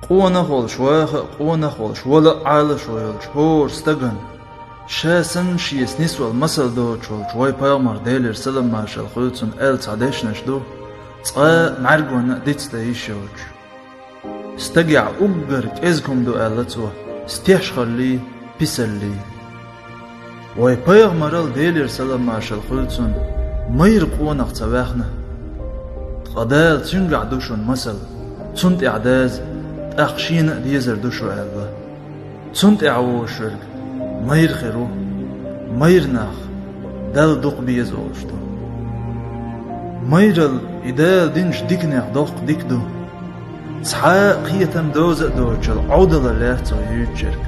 قونا خول شواخ قونا خول شولا عال شويل شهور استغن شاسن شيس نسوى المسل دو شوي بايمر ديلر سلم ماشال خلصن تعديش نشدو تقا معرقونا ديتس دايشوش استقع أقرك إزكم دو ألتوا استيشخلي بيسلي وي بايمر ديلر سلم ماشال خلصن مير قونا اختواخنا تقدال تنقع دوشون مسل تنت إعداز أخشين ديزر دوشو ألا تنت إعوو شرق مير خيرو مير ناخ دال دوق بيز أوشتو ميرل إدال دينش ديكنيخ دوق ديك دو تحا قيتم دوزة دوشل عودل لاتو يوتشرق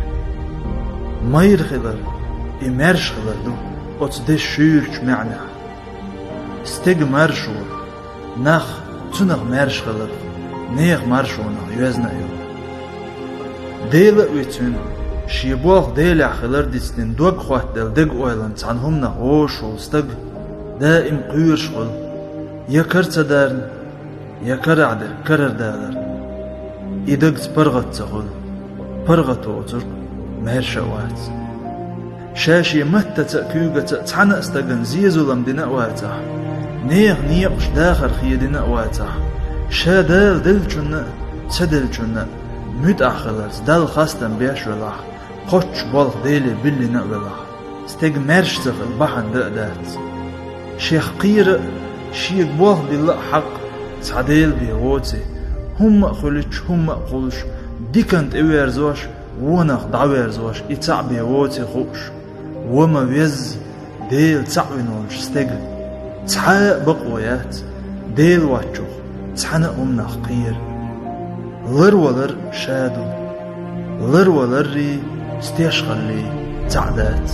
مير خيلر إمرش خيلر دو أتس دي شيرش معنى استيق مرشور ناخ تنغ مرش خيلر نيخ مرشونا يوزنا يو ديلا ويتون شيبوخ ديلا خلر ديستين دوغ خوات دل دق اويلن تعنهم نغوش وستق دائم قيرش خل يكر تدارن يكر عدر كرر دالر إدق تبرغت تغل برغت وطر مهر شوات شاشي متى تأكيوغة تعنى استقن زيزو لم دينا واتح نيقش داخر خي دينا واتح شا دال دلچون تدلچون مد أخلص دال خاستن بيش ولا قش بالغ ديلي باللي نقبله استيق مرش زغل بحن دقدات شيخ قير شيخ بالغ بالله حق تعديل بيوتي هم خلش هم قلش ديكنت اوير زوش ونخ دعوير زوش اتع بيوتي خوش وما ويز ديل تعوينولش استيق تحا بقويات ديل واتشوخ تحنا أمنا خقير لر ولر شادو لر ولري استيشغلي تعدات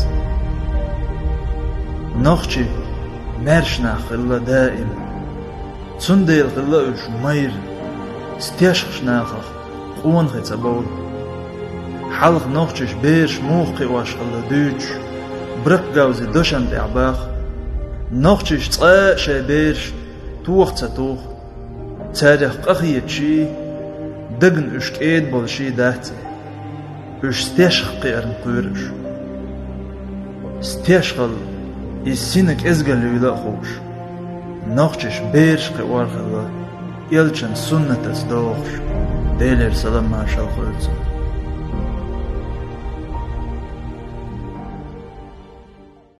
نخشي مرشنا خلا دائم تنديل خلا اش مير استيشغش ناخخ قون خي تبول حلق نخشش بيرش موخي واش خلا دوش برق جوزي دوشن تعباخ نخشش تقا شي بيرش توخ تتوخ تاريخ قخية شي دقن اشكيد بولشي داتي استيشخ قيرن قيرش استيشغل السينك ازقل ولا خوش نخشش بيرش قوار خلا يلچن سنة تسدوخش ديلر سلام ما شال خلصن